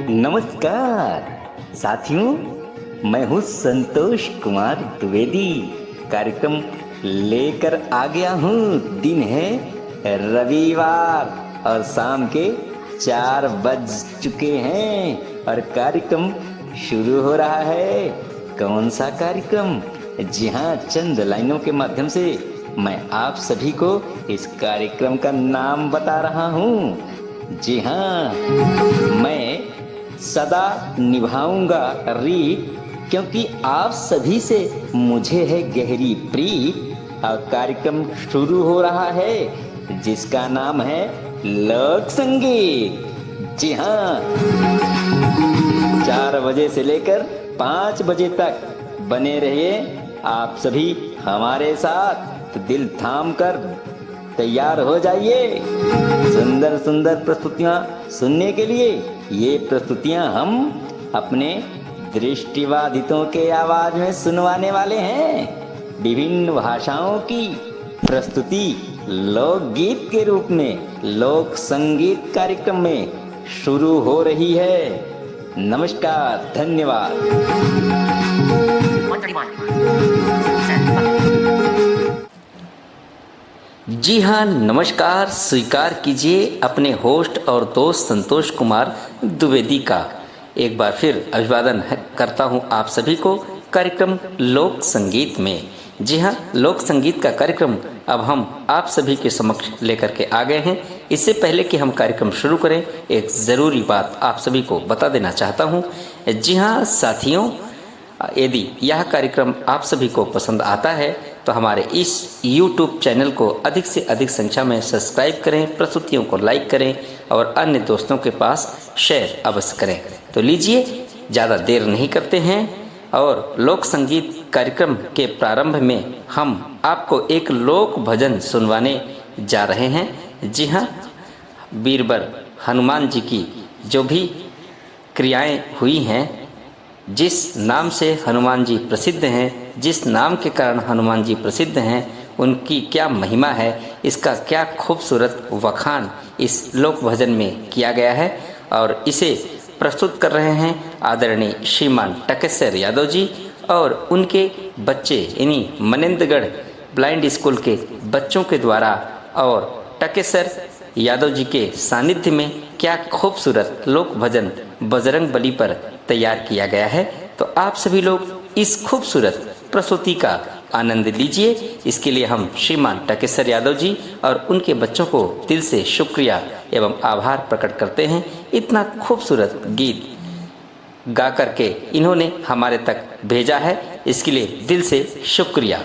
नमस्कार साथियों, मैं हूँ संतोष कुमार द्विवेदी। कार्यक्रम लेकर आ गया हूँ। दिन है रविवार और शाम के 4 बज चुके हैं और कार्यक्रम शुरू हो रहा है। कौन सा कार्यक्रम? जी हाँ, चंद लाइनों के माध्यम से मैं आप सभी को इस कार्यक्रम का नाम बता रहा हूँ। जी हाँ, मैं सदा निभाऊंगा रीत, क्योंकि आप सभी से मुझे है गहरी प्रीत। और कार्यक्रम शुरू हो रहा है जिसका नाम है लोक संगीत। जी हाँ, 4 बजे से लेकर 5 बजे तक बने रहिए आप सभी हमारे साथ। तो दिल थाम कर तैयार हो जाइए सुंदर सुंदर प्रस्तुतियां सुनने के लिए। ये प्रस्तुतियां हम अपने दृष्टिबाधितों के आवाज में सुनवाने वाले हैं। विभिन्न भाषाओं की प्रस्तुति लोकगीत के रूप में लोक संगीत कार्यक्रम में शुरू हो रही है। नमस्कार, धन्यवाद। जी हाँ, नमस्कार। स्वीकार कीजिए अपने होस्ट और दोस्त संतोष कुमार द्विवेदी का एक बार फिर अभिवादन करता हूँ आप सभी को कार्यक्रम लोक संगीत में। जी हाँ, लोक संगीत का कार्यक्रम अब हम आप सभी के समक्ष लेकर के आ गए हैं। इससे पहले कि हम कार्यक्रम शुरू करें, एक ज़रूरी बात आप सभी को बता देना चाहता हूँ। जी हाँ साथियों, यदि यह कार्यक्रम आप सभी को पसंद आता है तो हमारे इस YouTube चैनल को अधिक से अधिक संख्या में सब्सक्राइब करें, प्रस्तुतियों को लाइक करें और अन्य दोस्तों के पास शेयर अवश्य करें। तो लीजिए, ज़्यादा देर नहीं करते हैं और लोक संगीत कार्यक्रम के प्रारंभ में हम आपको एक लोक भजन सुनवाने जा रहे हैं। जी हाँ, बीरबल हनुमान जी की जो भी क्रियाएं हुई हैं, जिस नाम से हनुमान जी प्रसिद्ध हैं, जिस नाम के कारण हनुमान जी प्रसिद्ध हैं, उनकी क्या महिमा है, इसका क्या खूबसूरत वखान इस लोक भजन में किया गया है। और इसे प्रस्तुत कर रहे हैं आदरणीय श्रीमान टकेसर यादव जी और उनके बच्चे, यानी मनेंद्रगढ़ ब्लाइंड स्कूल के बच्चों के द्वारा। और टकेसर यादव जी के सानिध्य में क्या खूबसूरत लोक भजन बजरंग बली पर तैयार किया गया है। तो आप सभी लोग इस खूबसूरत प्रस्तुति का आनंद लीजिए। इसके लिए हम श्रीमान टकेसर यादव जी और उनके बच्चों को दिल से शुक्रिया एवं आभार प्रकट करते हैं। इतना खूबसूरत गीत गा करके इन्होंने हमारे तक भेजा है, इसके लिए दिल से शुक्रिया।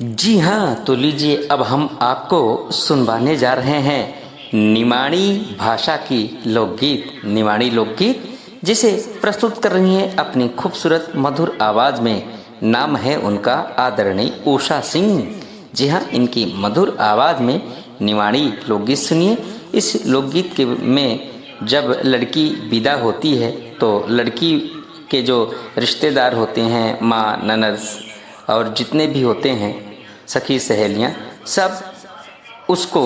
जी हाँ, तो लीजिए अब हम आपको सुनवाने जा रहे हैं निमाड़ी भाषा की लोकगीत, निमाड़ी लोकगीत, जिसे प्रस्तुत कर रही हैं अपनी खूबसूरत मधुर आवाज़ में। नाम है उनका आदरणीय उषा सिंह। जी हाँ, इनकी मधुर आवाज़ में निमाड़ी लोकगीत सुनिए। इस लोकगीत के में जब लड़की विदा होती है तो लड़की के जो रिश्तेदार होते हैं, माँ, ननद और जितने भी होते हैं, सखी सहेलियाँ, सब उसको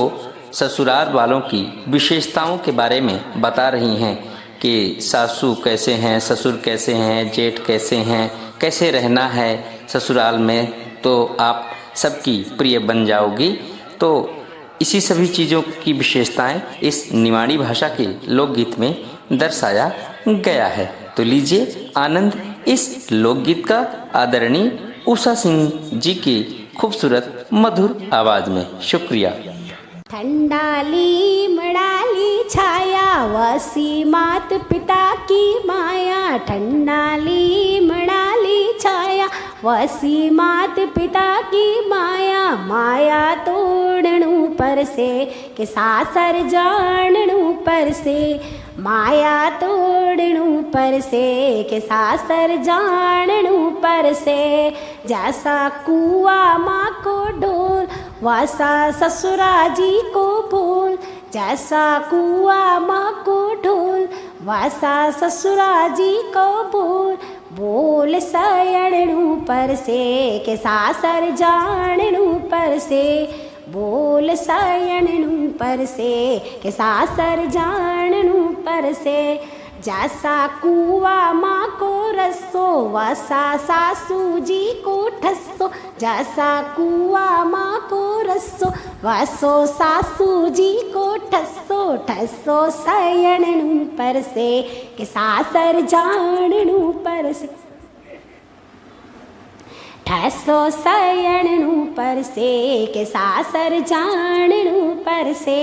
ससुराल वालों की विशेषताओं के बारे में बता रही हैं कि सासू कैसे हैं, ससुर कैसे हैं, जेठ कैसे हैं, कैसे रहना है ससुराल में, तो आप सबकी प्रिय बन जाओगी। तो इसी सभी चीज़ों की विशेषताएं इस निमाड़ी भाषा के लोकगीत में दर्शाया गया है। तो लीजिए आनंद इस लोकगीत का आदरणीय उषा सिंह जी की खूबसूरत मधुर आवाज में। शुक्रिया। ठंडाली मड़ाली छाया वसी मात पिता की माया, ठंडाली मड़ाली छाया वसी मात पिता की माया, माया तोड़णू पर से के सासर जानणू पर से, माया तोड़णू पर से के सासर जानणू पर से, जैसा कुआ माँ को ढोल वैसा ससुरा जी को बोल, जैसा कुआ माँ को ढोल वैसा ससुरा जी को बोल, बोल सयणणू पर से के सासर जानणू पर से, बोल सयणणू पर से के सासर जानणू पर से, जैसा कुआ माँ को रसो वैसा सासू जी को ठसो, जैसा कुआ माँ को रसो वैसो सासू जी को ठसो, ठसो सयणणू पर से के सासर जानणू पर से, ठसो सयणणू पर से के सासर जानणू पर से,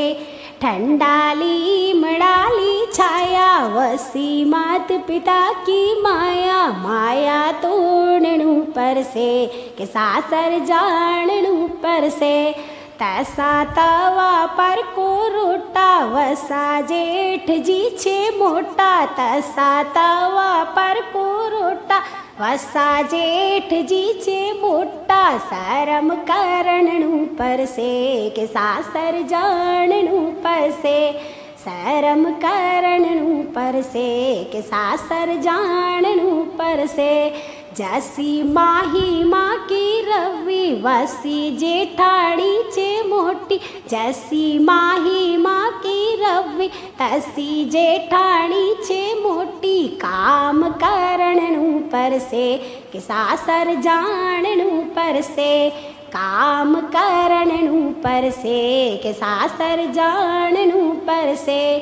ठंडाली मड़ाली छाया वसी मात पिता की माया, माया तोड़णू पर से के सासर जानणू पर से, तैसा तवा पर को रोटा वसा जेठ जी छे मोटा, तैसा तवा पर को रोटा वसा जेठ जी छे मोटा, शरम करणणू पर से के सासर जानणू पर से, शरम करणणू पर से के सासर जानणू पर से, जैसी माही माँ की रवि वसी जेठाड़ी चे मोटी, जैसी माही माँ की रवि तैसी जेठाड़ी चे मोटी, काम करणणू पर से के सासर जानणू पर से, काम करणणू पर से के सासर जानणू पर से,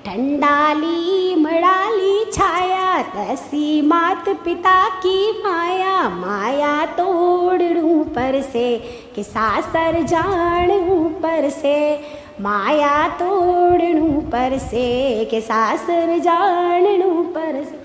ठंडाली मड़ाली छाया तैसी मात पिता की माया, माया तोड़णू पर से कि सासर जानणू पर से, माया तोड़णू पर से कि सासर जानणू पर से,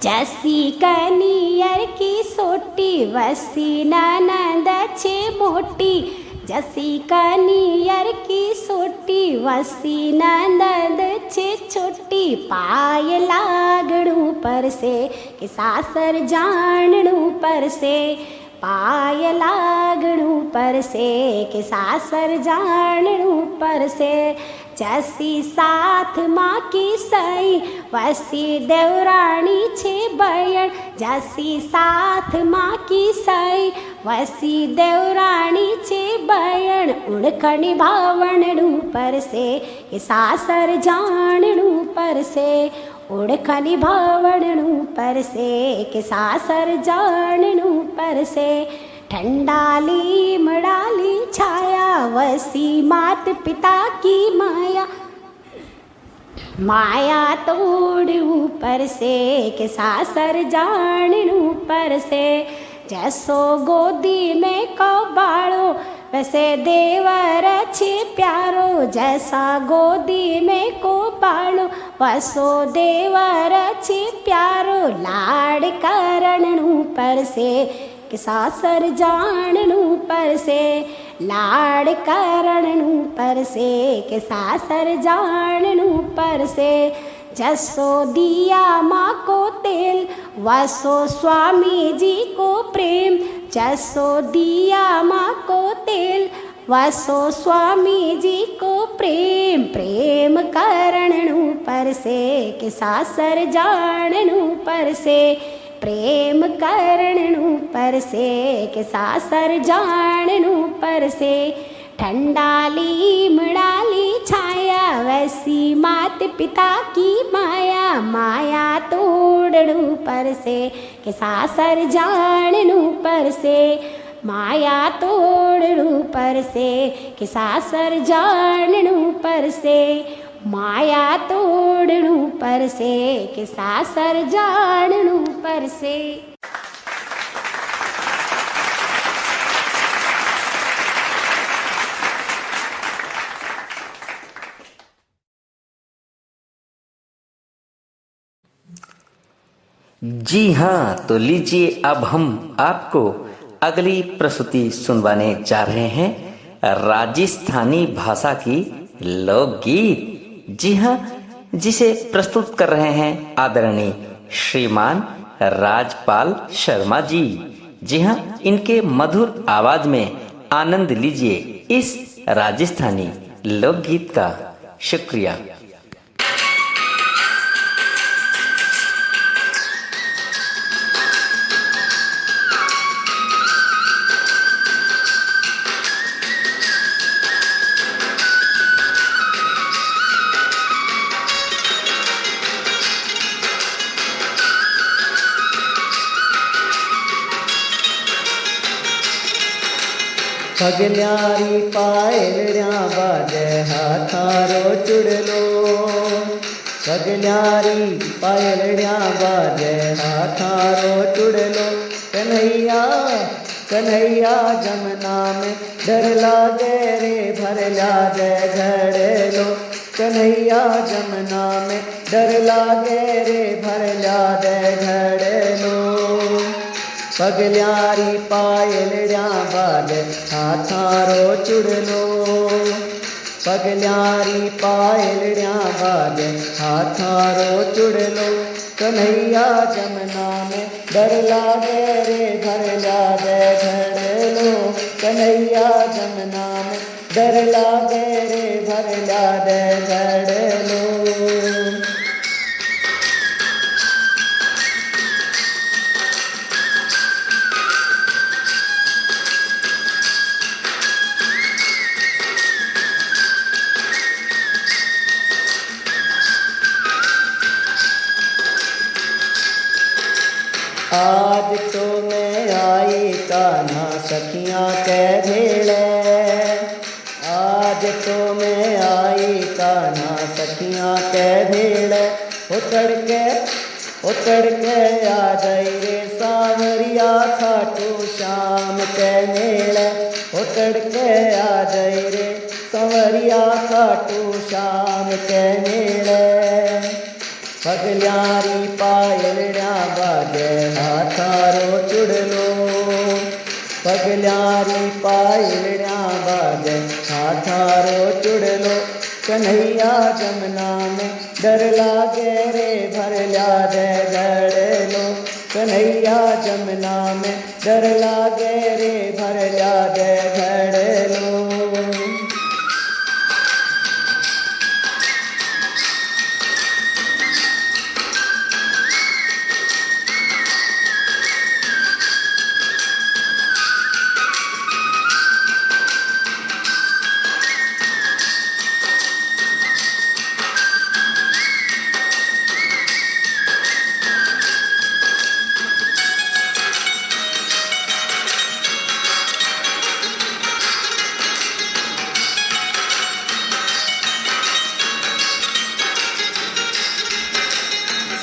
जैसी कनियर की सोटी वसी ननद छे मोटी, जैसी कनियर की सोटी वसी ननद छे छोटी, पाय लागणू पर से कि सासर जानणू पर से, पाय लागणू पर से कि सासर जानणू पर से, जैसी साथ माँ की सई वैसी देवरानी छे बयण। जैसी साथ माँ की सई वैसी देवरानी छे बयण। उड़खनी भावणनु परसे के सासर जाननु परसे। उड़खनी भावणनु परसे के सासर जाननु परसे। ठंडाली मड़ाली छाया वसी मात पिता की माया। माया तोड़ ऊपर से के सासर जान ऊपर से। जैसो गोदी में को बाड़ो वैसे देवर छे प्यारो। जैसा गोदी में को बाड़ो वैसो देवर छे प्यारो। लाड करण ऊपर से के सासर जाननु पर से। लाड करणनु पर से के सासर जाननु पर से। जसो दिया माँ को तेल वसो स्वामी जी को प्रेम। जसो दिया माँ को तेल वसो स्वामी जी को प्रेम। प्रेम करणनु पर से के सासर जाननु पर से। प्रेम करणनु पर से के सासर जाननु पर से। ठंडाली मड़ाली छाया वैसी मात पिता की माया। माया तोड़नु पर से के सासर जाननु पर से। माया तोड़नु पर से के सासर जाननु पर से। माया तोड़नु पर से के सासर जाननु पर से। जी हाँ, तो लीजिए अब हम आपको अगली प्रस्तुति सुनवाने जा रहे हैं राजस्थानी भाषा की लोकगीत। जी हाँ, जिसे प्रस्तुत कर रहे हैं आदरणीय श्रीमान राजपाल शर्मा जी। जी हाँ, इनके मधुर आवाज में आनंद लीजिए इस राजस्थानी लोकगीत का। शुक्रिया। पगल्यारी पायलड्या बाजे हाथारो चुड़लो। पगल्यारी पायलड्या बाजे हाथारो चुड़लो। कन्हैया कन्हैया जमुना में डर लागे रे भरला दे घड़लो। कन्हैया जमुना में डर लागे रे भरला दे घड़लो। पगल्यारी पायलड्या बाजे हाथारो चुड़लो। पगल्यारी पायलड्या बाजे हाथारो चुड़लो। कन्हैया जमुना में डर लागे रे भरला दे घड़लो। कन्हैया जमुना में डर लागे रे भरला दे घड़लो। आज तो मैं आई कान्हा सखियाँ के भेड़े। आज तो मैं आई कान्हा सखियाँ के भेड़े। उतड़ के आ जाई रे सांवरिया खाटू श्याम के मेले। उतड़ के आ जाई रे सांवरिया खाटू श्याम के मेले। पगल्यारी पायलड्या बाजे हाथारो चुड़लो। पगल्यारी पायलड्या बाजे हाथारो चुड़लो। कन्हैया जमुना में डर लागे रे भरला दे घड़लो। कन्हैया जमुना में डर लागे रे भरला दे घड़लो।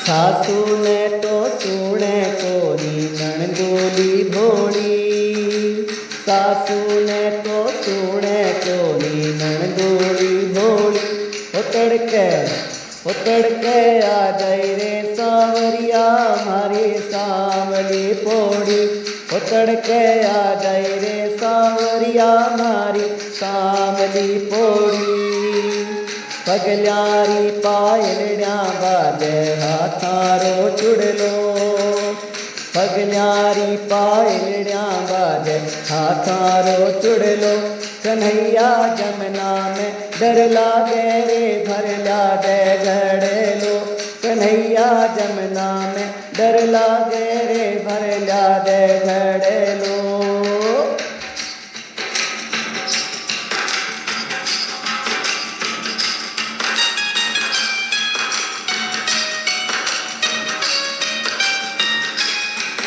सासू ने तो सुने कोरी नणदोली भोली, सासू ने तो सुने कोरी नणदोली भोली। उतड़ के आ जाई रे सांवरिया मारी सांवली पोड़ी, उतड़ के आ जाई रे सांवरिया मारी सांवली पोड़ी। पगल्यारी पायलड्या बाजे हाथारो चुड़लो, पगल्यारी पायलड्या बाजे हाथारो चुड़लो। कन्हैया जमुना में डर लागे रे भर ला दे घड़ेलो, कन्हैया जमुना में डर लागे रे भर ला दे घड़ेलो।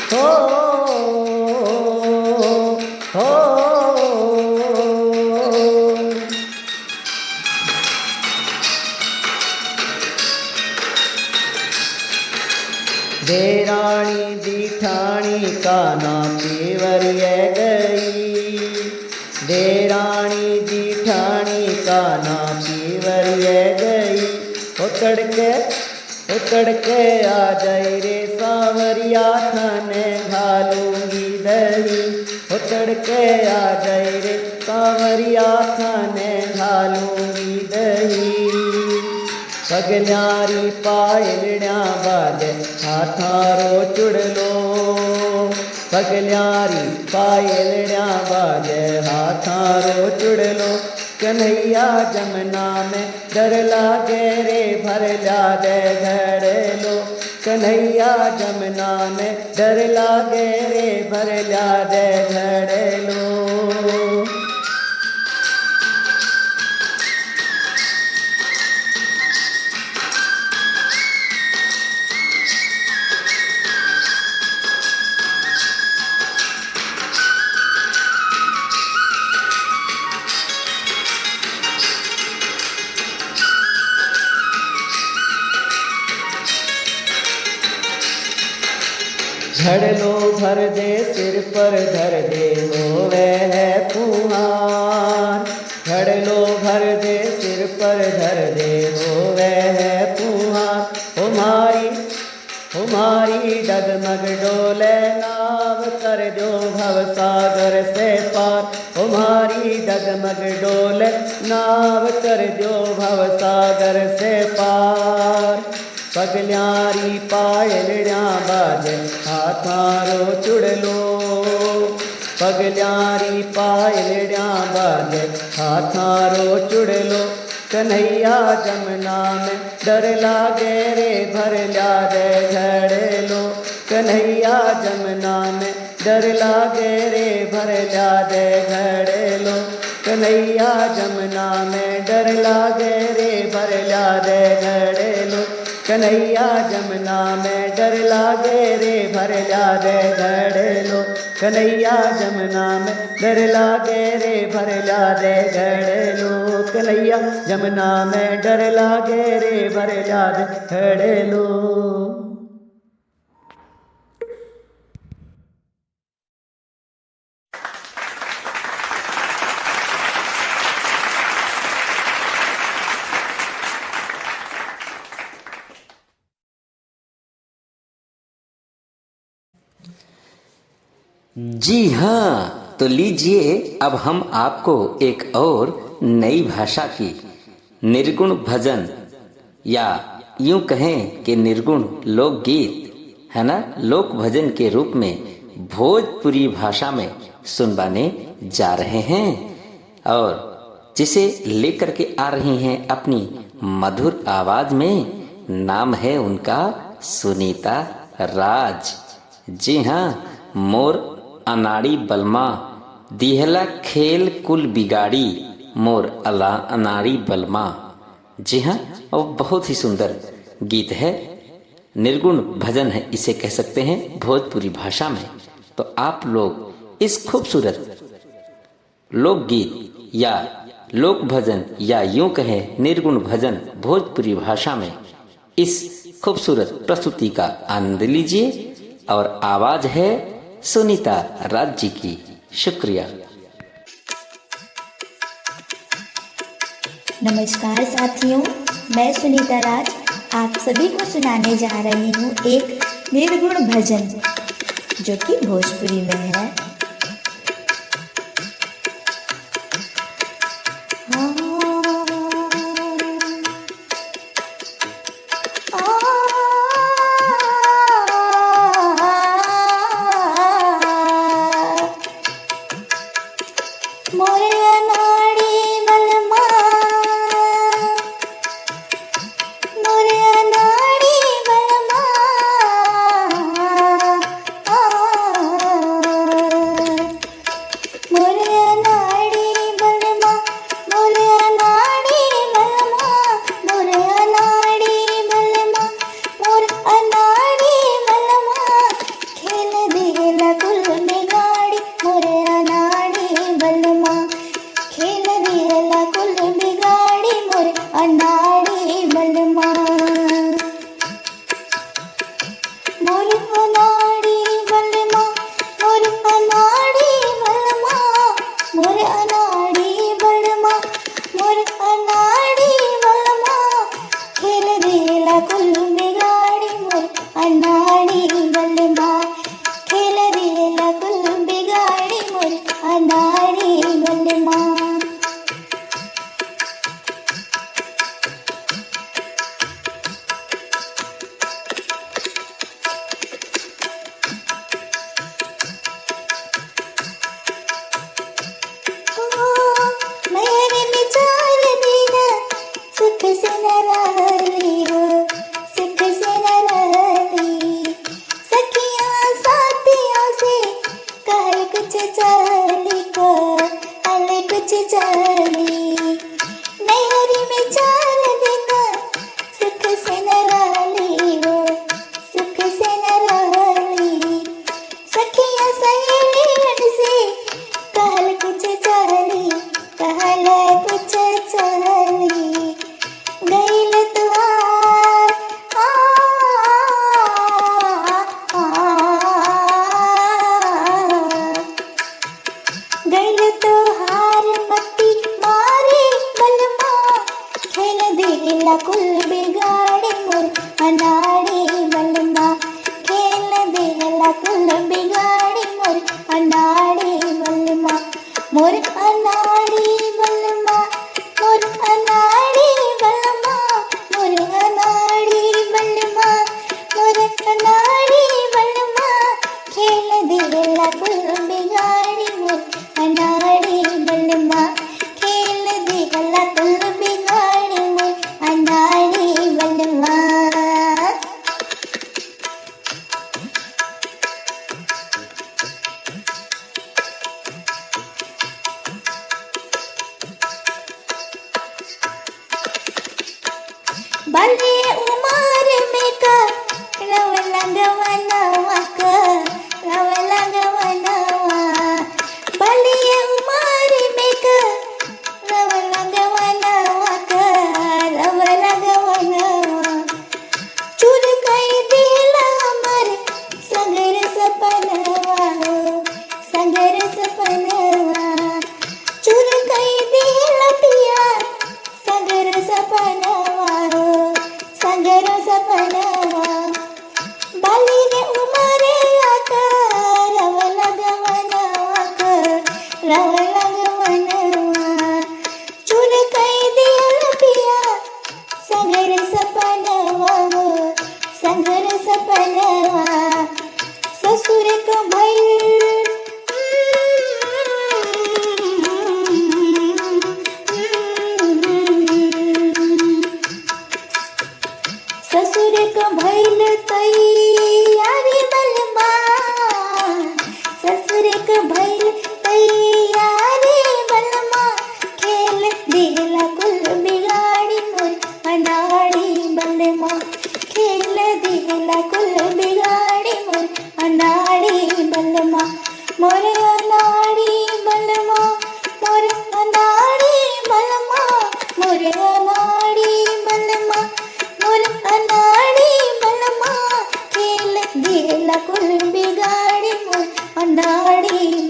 हो हो देराणी दिठाणी काना पेवरिए गई, देराणी दिठानी काना पेवरिए गई। उतड़ के आ जाई रे सांवरिया थाने घालूंगी दही, उतड़ के आ जाई रे सांवरिया थाने घालूंगी दही। पगल्यारी पायलड्या बाजे हाथारो चुड़लो, पगल्यारी पायलड्या बाजे हाथारो चुड़लो। कन्हैया जमुना में डर लागे रे भर ला दे घड़ेलो, कन्हैया जमुना में डर लागे रे भर ला दे घड़ेलो। झड़लो भर दे सिर पर धर दे होवे है फुहार, झड़लो भर दे सिर पर धर दे होवे है फुहार। हमारी डगमग डोले नाव कर दो भव सागर से पार, हमारी डगमग डोले नाव कर दो भव सागर से पार। पगल्यारी पायलड्या बाजे हाथारो चुड़लो, पगल्यारी पायलड्या बाजे हाथारो चुड़लो। कन्हैया जमुना में डर लागे रे भर ला दे घड़ेलो, कन्हैया जमुना में डर लागे रे भर ला दे घड़ेलो। कन्हैया जमुना में डर लागे रे भर ला दे घड़ेलो, कन्हैया जमुना में डर लागे रे भर ला दे घड़ेलो, कन्हैया जमुना में डर लागे रे भर ला दे घड़ेलो, कन्हैया जमुना में डर लागे रे भर ला दे घड़ेलो। जी हाँ, तो लीजिए अब हम आपको एक और नई भाषा की निर्गुण भजन या यूं कहें कि निर्गुण लोकगीत है ना, लोक भजन के रूप में भोजपुरी भाषा में सुनवाने जा रहे हैं और जिसे लेकर के आ रही हैं अपनी मधुर आवाज में। नाम है उनका सुनीता राज। जी हाँ, मोर अनाड़ी बलमा दिहला खेल कुल बिगाड़ी, मोर अनाड़ी बलमा। जी हाँ, और बहुत ही सुंदर गीत है, निर्गुण भजन है इसे कह सकते हैं भोजपुरी भाषा में। तो आप लोग इस खूबसूरत लोकगीत या लोक भजन या यूं कहें निर्गुण भजन भोजपुरी भाषा में इस खूबसूरत प्रस्तुति का आनंद लीजिए। और आवाज है सुनीता राज जी की। शुक्रिया। नमस्कार साथियों, मैं सुनीता राज आप सभी को सुनाने जा रही हूँ एक निर्गुण भजन जो कि भोजपुरी में है। मोरे अनाड़ी बलमा मोर अनाड़ी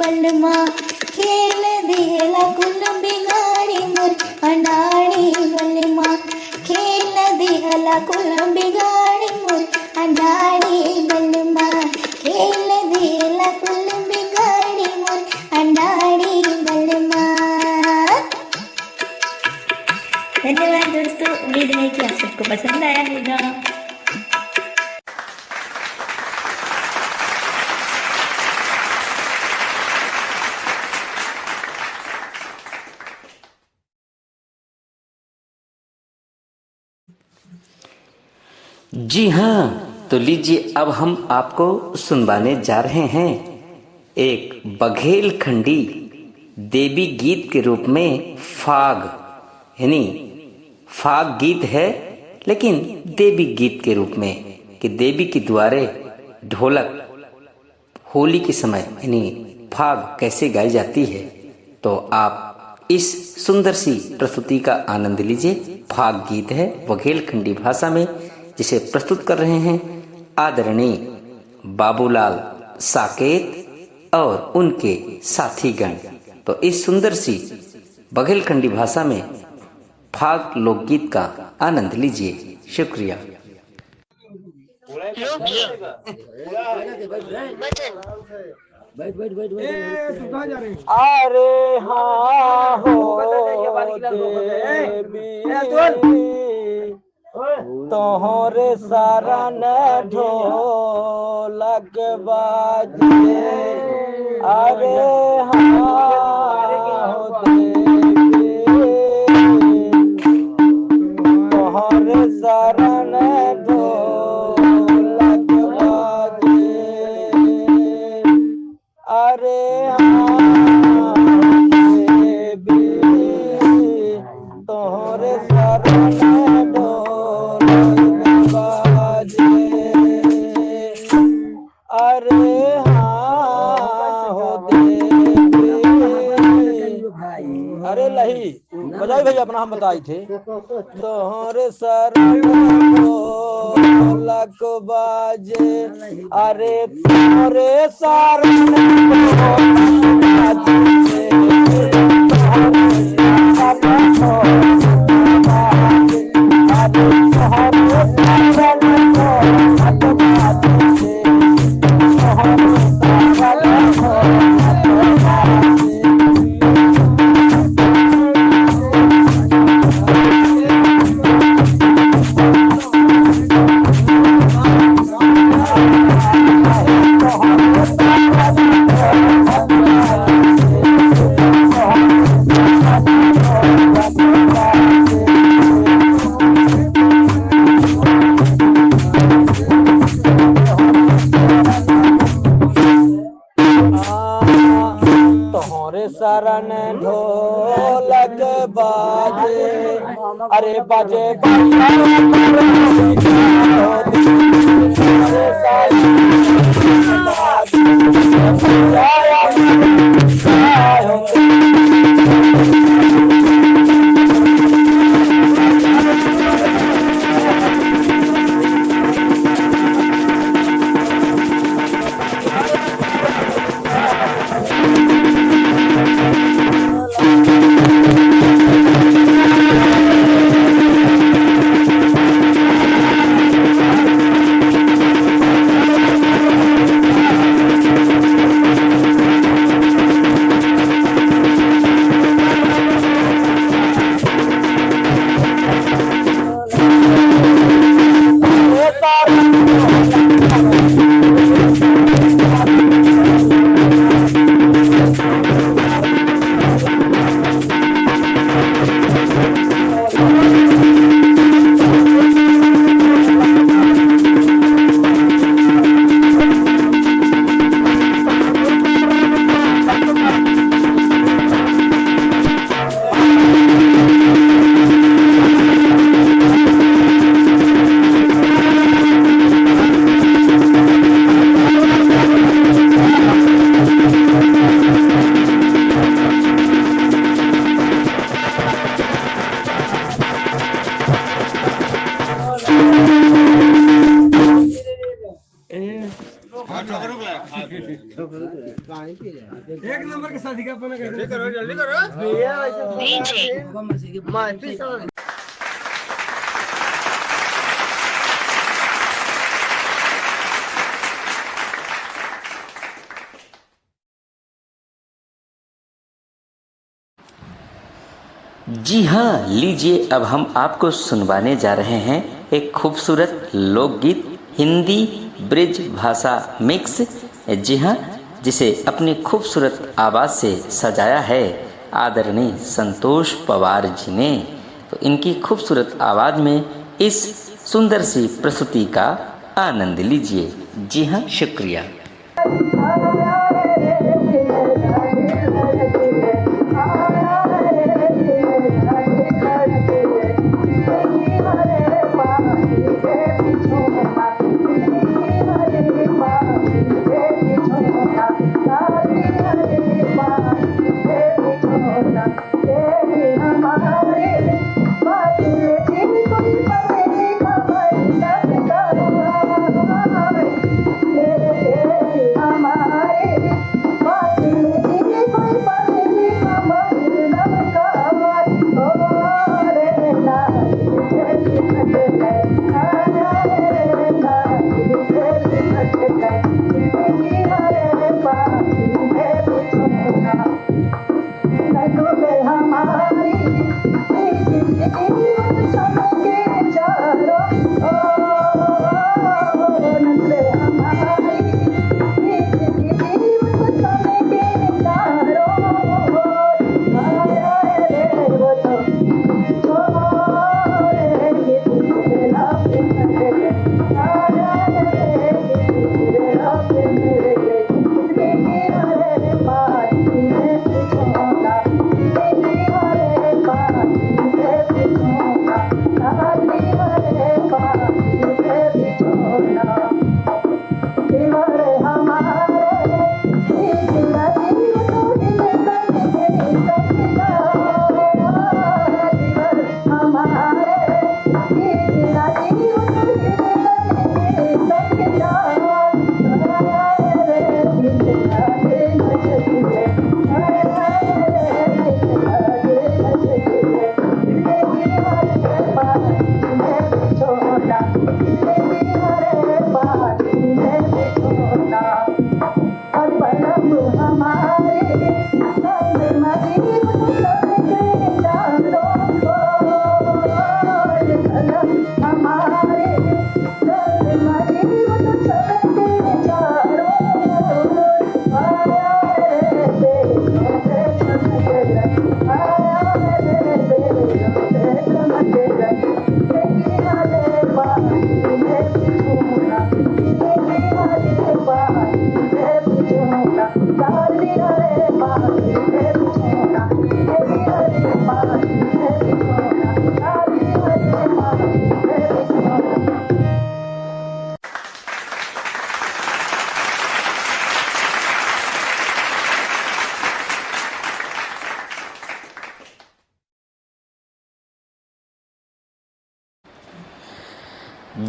बलमा खेल दिहला कुल बिगाड़ी मोर अंडाड़ी बलमा खेल दिहला कुल बिगाड़ी मोर अंडाड़ी बलमा खेल दिहला कुल बिगाड़ी मोर अंडाड़ी बलमा। धन्यवाद दोस्तों, उम्मीद है कि आप सबको पसंद आया होगा। जी हाँ, तो लीजिए अब हम आपको सुनवाने जा रहे हैं एक बघेलखंडी देवी गीत के रूप में फाग, यानी फाग गीत है लेकिन देवी गीत के रूप में, कि देवी के द्वारे ढोलक होली के समय यानी फाग कैसे गाई जाती है। तो आप इस सुंदर सी प्रस्तुति का आनंद लीजिए। फाग गीत है बघेलखंडी भाषा में, जिसे प्रस्तुत कर रहे हैं आदरणीय बाबूलाल साकेत और उनके साथीगण। तो इस सुंदर सी बघेलखंडी भाषा में फाग लोकगीत का आनंद लीजिए। शुक्रिया। अरे हाँ हो तोहरे शरण ढोलक बाजे। अरे हाँ हो तोहरे शरण ढोलक बाजे। अरे हाँ देवी तोहरे शरण अरे हाँ हो देवी। अरे लही बजाई भैया अपना हम बताई थे। तोहरे शरण ढोलक बाजे। अरे तोहरे शरण ढोलक बाजे। शरण ढोलक बाजे। अरे बाजे एक नंबर के शादी का अपना जल्दी करो जी हाँ, लीजिए अब हम आपको सुनवाने जा रहे हैं एक खूबसूरत लोकगीत हिंदी ब्रिज भाषा मिक्स। जी हाँ, जिसे अपनी खूबसूरत आवाज़ से सजाया है आदरणीय संतोष पवार जी ने। तो इनकी खूबसूरत आवाज़ में इस सुंदर सी प्रस्तुति का आनंद लीजिए। जी हाँ, शुक्रिया।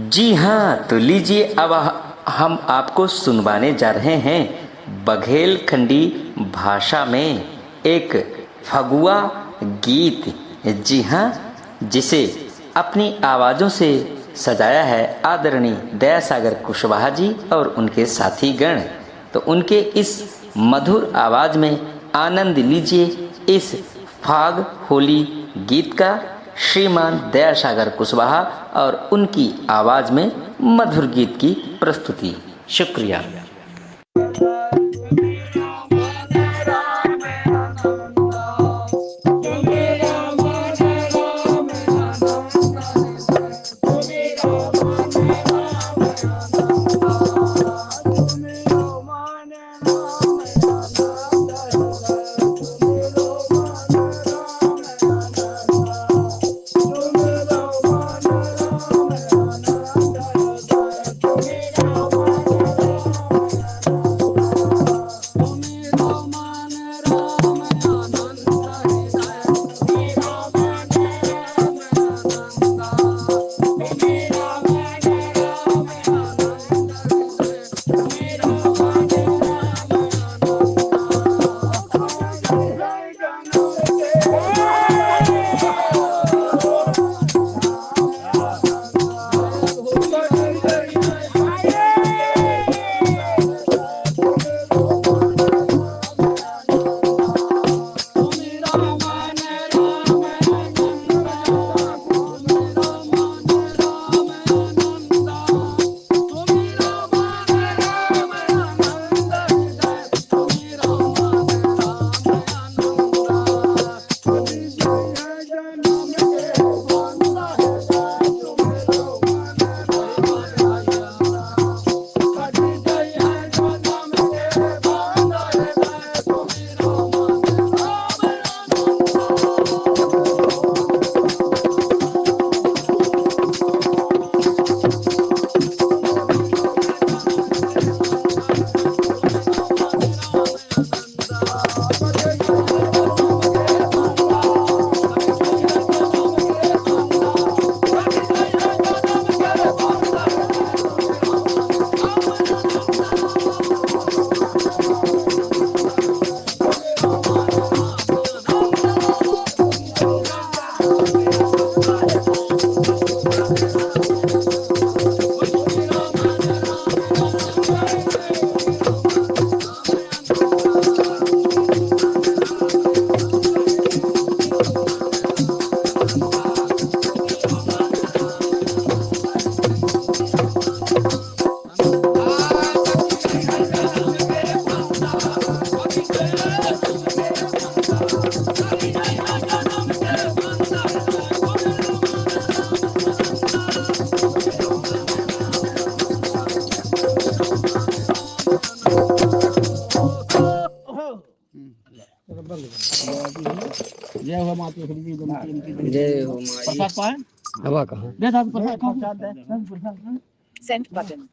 जी हाँ, तो लीजिए अब हम आपको सुनवाने जा रहे हैं बघेलखंडी भाषा में एक फगुआ गीत। जी हाँ, जिसे अपनी आवाज़ों से सजाया है आदरणीय दयासागर कुशवाहा जी और उनके साथी गण। तो उनके इस मधुर आवाज़ में आनंद लीजिए इस फाग होली गीत का। श्रीमान दयासागर कुशवाहा और उनकी आवाज़ में मधुर गीत की प्रस्तुति। शुक्रिया। जय हो माई। हवा कहाँ दे दाद प्रसाद दे सेंड बटन।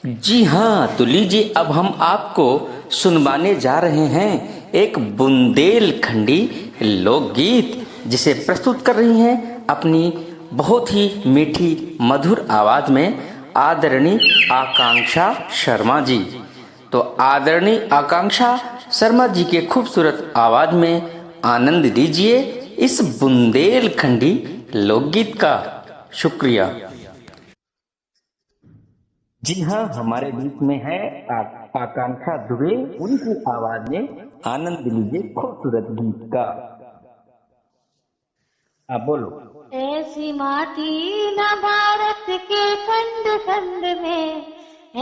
जी हाँ, तो लीजिए अब हम आपको सुनवाने जा रहे हैं एक बुंदेलखंडी लोकगीत, जिसे प्रस्तुत कर रही हैं अपनी बहुत ही मीठी मधुर आवाज में आदरणीय आकांक्षा शर्मा जी। तो आदरणीय आकांक्षा शर्मा जी के खूबसूरत आवाज में आनंद लीजिए इस बुंदेलखंडी लोकगीत का। शुक्रिया। जी हाँ, हमारे बीच में है आकांक्षा दुबे, उनकी आवाज में आनंद लीजिए खूबसूरत गीत का। आप बोलो। ऐसी माटी न भारत के खंड खंड में,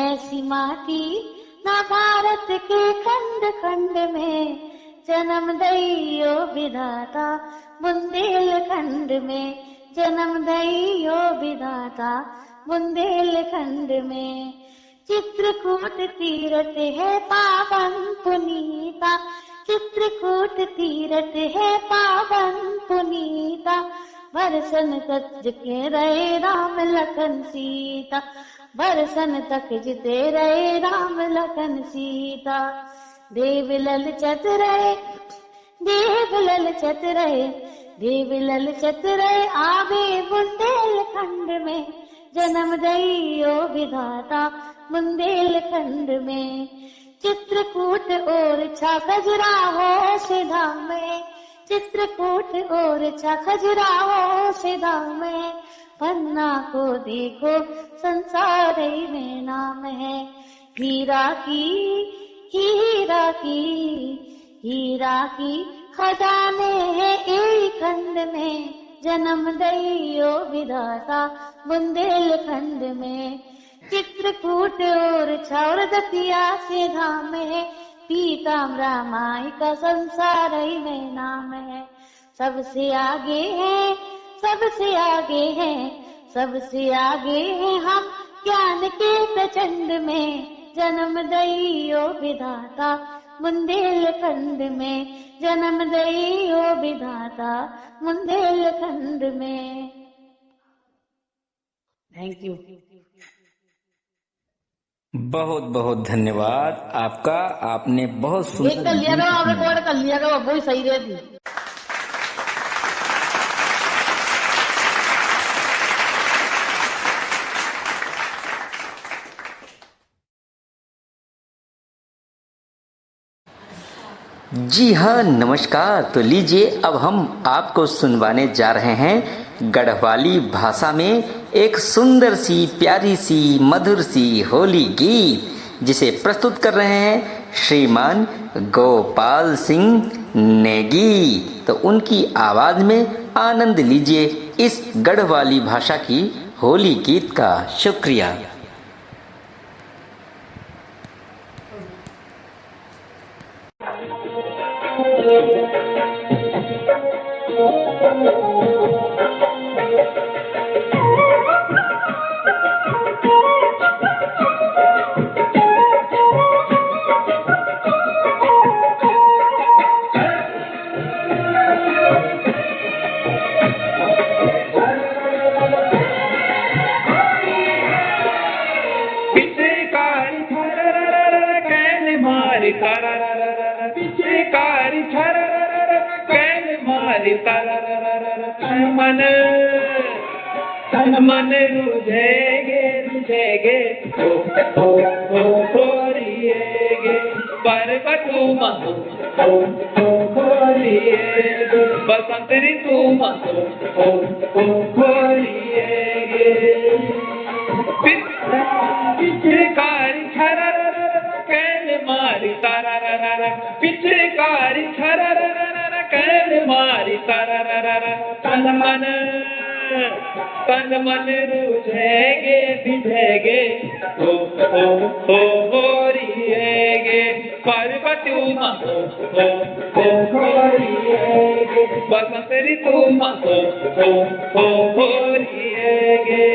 ऐसी माटी न भारत के खंड खंड में, जन्म दइयो विधाता बुंदेलखंड में, जन्म दइयो विधाता बुंदेलखंड में। चित्रकूट तीरथ है पावन पुनीता, चित्रकूट तीरथ है पावन पुनीता, बरसन तक जिते रहे राम लखन सीता, बरसन तक जिते रहे राम लखन सीता। देव ललचत रहे, देव ललचत रहे, देव ललचत रहे, आवे बुंदेलखंड में, जन्म दइयो विधाता बुंदेलखंड में। चित्रकूट और छा खजुराहो सिधा में, चित्रकूट और छा खजुराहो सिधा में, पन्ना को देखो संसार में नाम है। हीरा की, हीरा की, हीरा की खजाने है एक खंड में, जन्म दइयो विधाता बुंदेलखंड में। चित्रकूट और छावर दतिया से धाम है, पीताम्बरा माई का संसार ही में नाम है। सबसे आगे है, सबसे आगे है, सबसे आगे है हम ज्ञान के प्रचंड में, जन्म दइयो विधाता बुंदेलखंड में, जन्म दइयो विधाता बुंदेलखंड में। Thank you. बहुत बहुत धन्यवाद आपका, आपने बहुत सुंदर एक कर लिया करो, आप रिकॉर्ड कर लिया करो, वही सही रहेगी। जी हाँ, नमस्कार। तो लीजिए अब हम आपको सुनवाने जा रहे हैं गढ़वाली भाषा में एक सुंदर सी, प्यारी सी, मधुर सी होली गीत, जिसे प्रस्तुत कर रहे हैं श्रीमान गोपाल सिंह नेगी। तो उनकी आवाज में आनंद लीजिए इस गढ़वाली भाषा की होली गीत का। शुक्रिया। तन मन रुझेगे रुझेगे खोरिएगे पर्वतु मधु खोरिएगे बसंत ऋतु मधु खोरिएगे पिचकारी छरर कैल मारी तारा पिचकारी छरर कैल मारी तारा तन मन रुझेगे भिजेगे हो रिएगे पार्वती उमा हो रिएगे बसंत ऋतु उमा हो रिएगे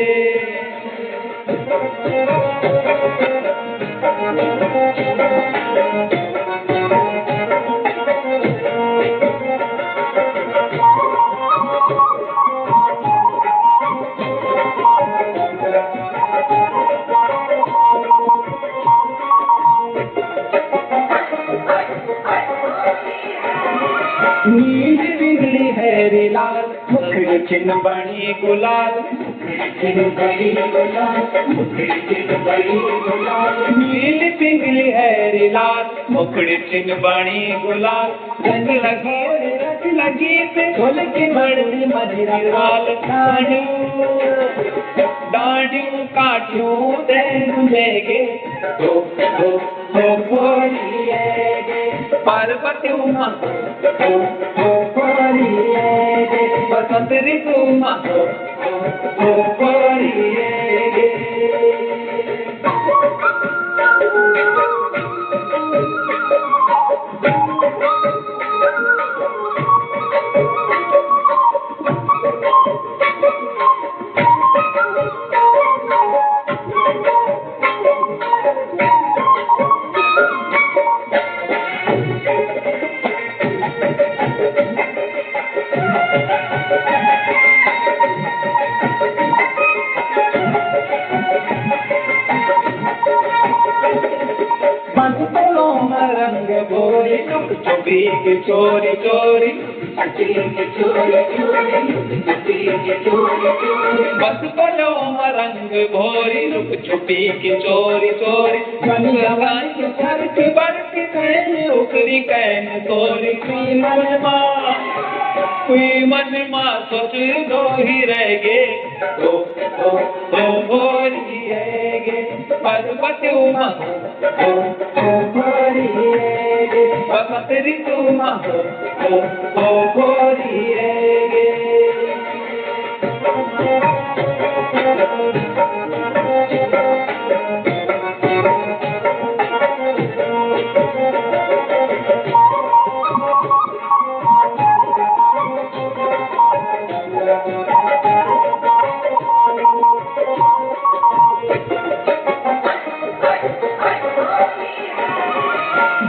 नीली बिजली है रे लाल मुखड़ी चिन्ह बड़ी गुलाल नीली बिजली है रे लाल मुखड़ी चिन्ह बड़ी गुलाल रंग लगी पे ढोल की बड़ी मजराल डांडियों काटियों देन लेगे हो रिएगे पार्वती उमा हो रिएगे बसंत ऋतु उमा हो रिएगे रंग गोरी चुपी की चोरी चोरी बस बोलो रंग भोरी रुक छुपी की चोरी चोरी बढ़ती कहने उकरी कहने तोरी कोई मन माँ सोच दो ही रहेगे हो रिएगे पार्वती उमा हो रिएगे बसंत ऋतु उमा हो रिएगे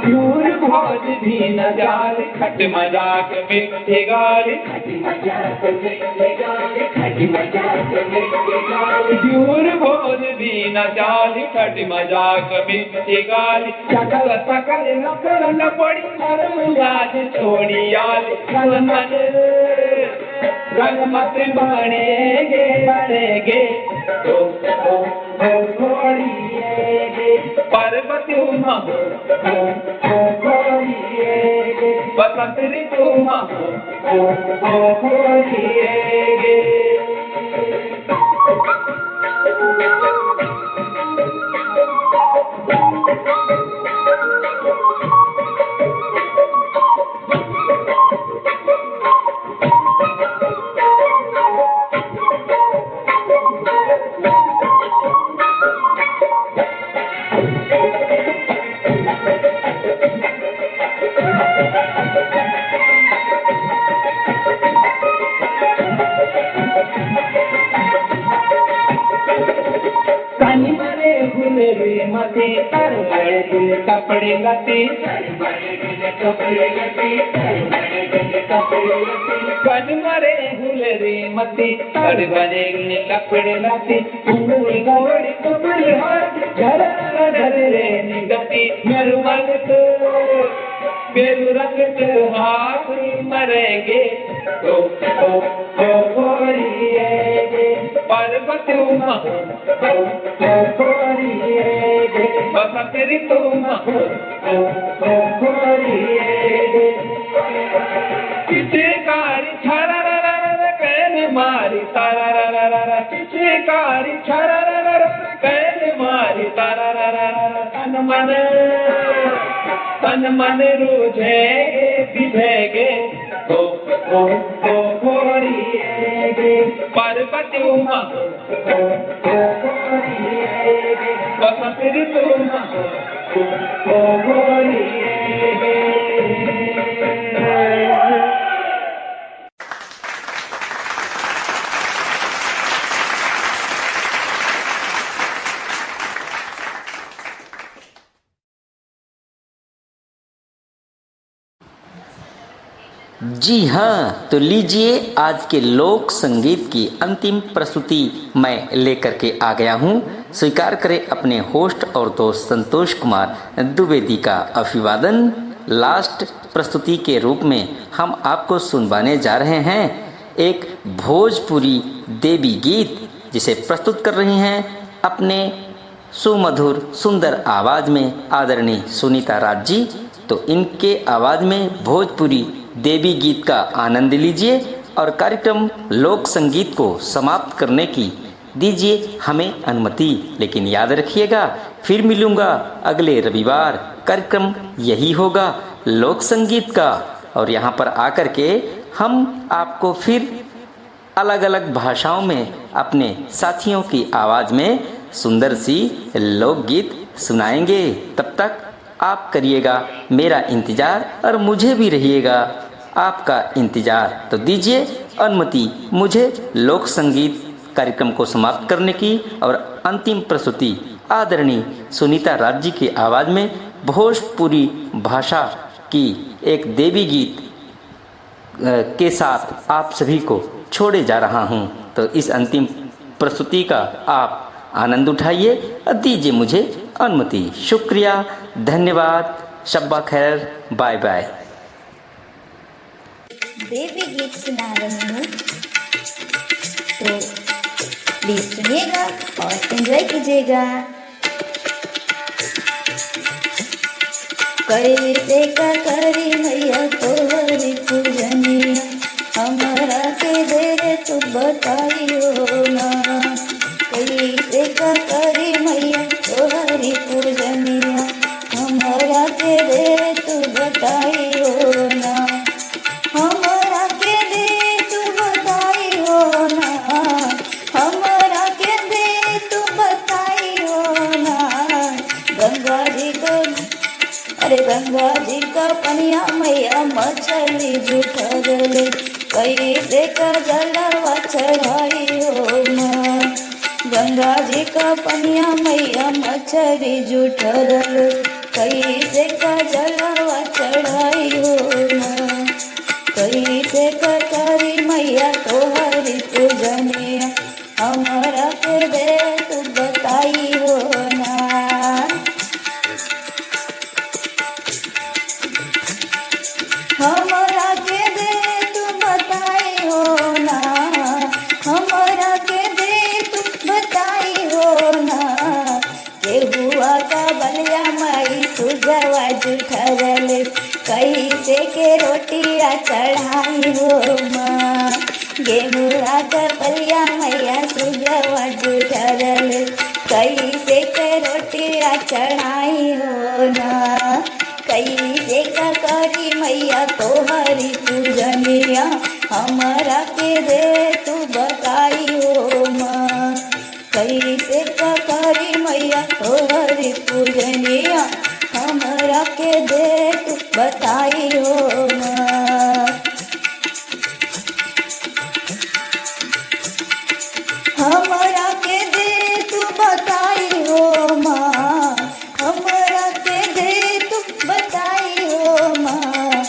दूर भोज भी न जाल खट मजाक में गाली दूर भोज भी न जाल खट मजाक में गाली सकल सकल नकल न पड़ी राज छोड़ी आल रंगमत बढ़ेगे रिएगे पार्वती उमा हो रिएगे बसंत ऋतु उमा हो रिएगे मते तर दिल कपड़े लते कन मरे हुलरे मते तर बने कपड़े लते गोड़ी कपड़ घर रे निगती मेरू रंग हाथ मरेंगे हो रिएगे पार्वती उमा हो रिएगे बसंत ऋतु उमा हो रिएगे चित्रकारी छरा कैन मारी तारा चित्रकारी छरा कैन मारी तारा तन मन रूझेगे बिझेगे हो रिएगे पार्वती उमा हो रिएगे बसंत ऋतु उमा ओ गोरी जी हाँ, तो लीजिए आज के लोक संगीत की अंतिम प्रस्तुति मैं लेकर के आ गया हूँ। स्वीकार करें अपने होस्ट और दोस्त संतोष कुमार द्विवेदी का अभिवादन। लास्ट प्रस्तुति के रूप में हम आपको सुनवाने जा रहे हैं एक भोजपुरी देवी गीत, जिसे प्रस्तुत कर रही हैं अपने सुमधुर सुंदर आवाज़ में आदरणीय सुनीता राज जी। तो इनके आवाज़ में भोजपुरी देवी गीत का आनंद लीजिए और कार्यक्रम लोक संगीत को समाप्त करने की दीजिए हमें अनुमति। लेकिन याद रखिएगा, फिर मिलूँगा अगले रविवार। कार्यक्रम यही होगा लोक संगीत का, और यहाँ पर आकर के हम आपको फिर अलग अलग भाषाओं में अपने साथियों की आवाज़ में सुंदर सी लोकगीत सुनाएंगे। तब तक आप करिएगा मेरा इंतज़ार और मुझे भी रहिएगा आपका इंतज़ार। तो दीजिए अनुमति मुझे लोक संगीत कार्यक्रम को समाप्त करने की, और अंतिम प्रस्तुति आदरणीय सुनीता राज जी की आवाज़ में भोजपुरी भाषा की एक देवी गीत के साथ आप सभी को छोड़े जा रहा हूँ। तो इस अंतिम प्रस्तुति का आप आनंद उठाइए और दीजिए मुझे अनुमति। शुक्रिया, धन्यवाद, शब्बा खैर, बाय बाय। देवी गीत सुना रही हूँ, तो प्लीज सुनिएगा और एंजॉय कीजिएगा। कैसे का करी मैया तोहरी पूजनिया, हमारा के दे तू बताइयो ना। कैसे का करी मैया तोहरी पूजनिया, हमारा के दे तू बताइयो ना। हमारा के दे तू बताइयो ना, हमारा के दे तू बताइयो ना। गंगा जी को, अरे गंगा जी का पनिया मैया मछली जुठले, कैसे का जलवा चढ़ाइयो ना। गंगा जी का पनिया मैया मछली जुठले, कैसे का जलवा चढ़ाइयो ना। कैसे का करी मैया तोहरी पूजनिया, हमारा के दे तू बताइयो ना। हमारा के दे तू बताइयो ना, हमारा के दे तू बताइयो ना। केहुआ का बलिया माई सुजवा जुठरले, कैसे के रोटिया चढ़ाई हो माँ। गेहुआ का बलिया मैया सुजवा जुठरले, कैसे के रोटिया चढ़ाई हो ना। कैसे का करी मैया तोहरी पूजनिया, हमारा के दे तू बताइयो माँ। कैसे का करी मैया तोहरी पूजनिया, हमारा के दे तू बताइयो माँ। हमारा के दे तू बताइयो माँ, हमारा के दे तू बताइयो माँ।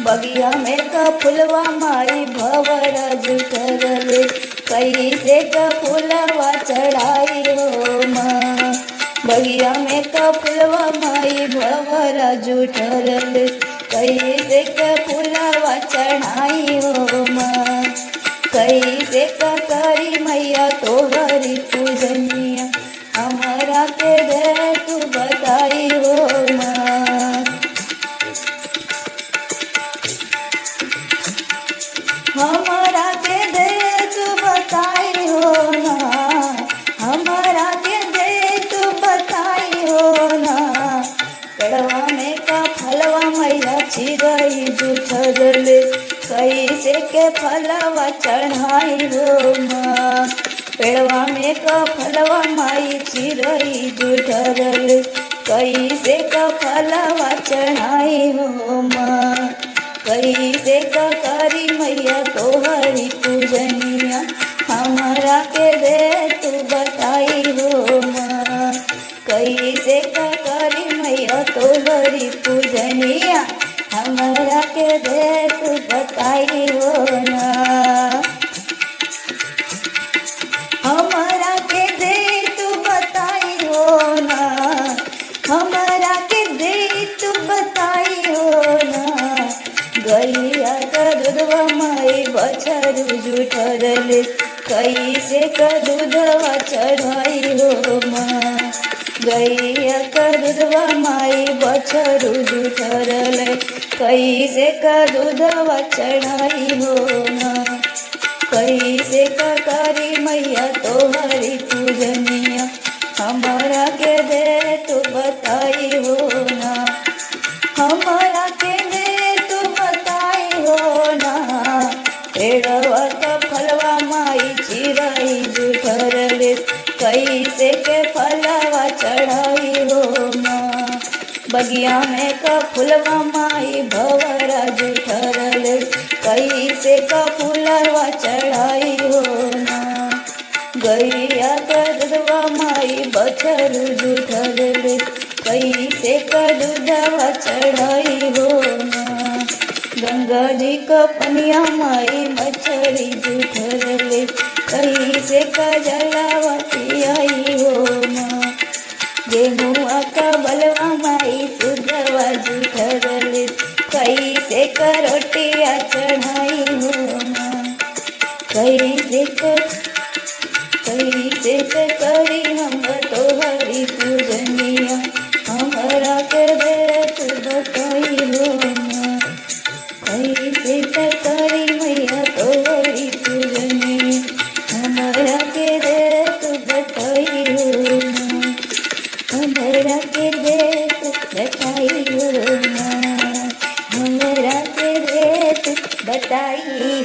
बगिया में का फुलवा माई भवर जुठरले, कैसे का फुलवा चढ़ाई हो माँ। बगिया में का फुलवा माई भवर जुठरले, कैसे का फुलवा चढ़ाई हो माँ। कैसे का करी मैया तोहरी पूजनिया, हमारा के दे तू बताई हो माँ। हमारा के दे तू बताई हो ना, हमारा के दे तू बताई हो ना। पेड़वा में का फलवा मैया चिरई जुठरले, कैसे के फलवा चढ़ाई हो माँ। पेड़वा में का फलवा माई चिरई जुठरले, कैसे का फलवा चढ़ाई हो माँ, कैसे का करी मैया तोहरी पूजनिया, हमारा के दे तू बताई हो माँ, कैसे का करी मैया तोहरी पूजनिया, हमारा के दे तू बताई हो ना, हमारा के दे तू बताई हो ना, हमारा के दे तू बताई हो ना, गैया का दूधवा माई बछरू जुठरले, कैसे का दूधवा चढ़ाई हो माँ, गैया का दूधवा माई बछरू जुठरले, कैसे का दूधवा चढ़ाई हो ना, कैसे का करी मैया तोहरी पूजनिया, हमारा के दे तू बताई हो ना, हमारा के दे तू बताई हो ना, पेड़वा का फलवा माई चिराई जुठरले, कैसे के फलवा चढ़ाई हो माँ, बगिया में का फुलवा माई भवरा जुठरले, कैसे का फुलवा चढ़ाई हो ना, गैया का दूधवा माई बछरू जुठरले, कैसे का दूधवा चढ़ाई हो ना, गंगा जी का पनिया माई मछली जुठरले, कैसे का जलावा पियाई हो माँ, गेहुआ का बलवा माई सुधवा जुठरले, कैसे का रोटिया चढ़ाई हो माँ, कैसे करी हम तोहरी पूजनिया, हमारा के दे तू बताई हो माँ, कैसे करी मैया तोहरी पूजनिया, हमारा के दे तू बताई हो माँ, हमारा के दे तू बताई हो माँ, हमारा के दे तू बताई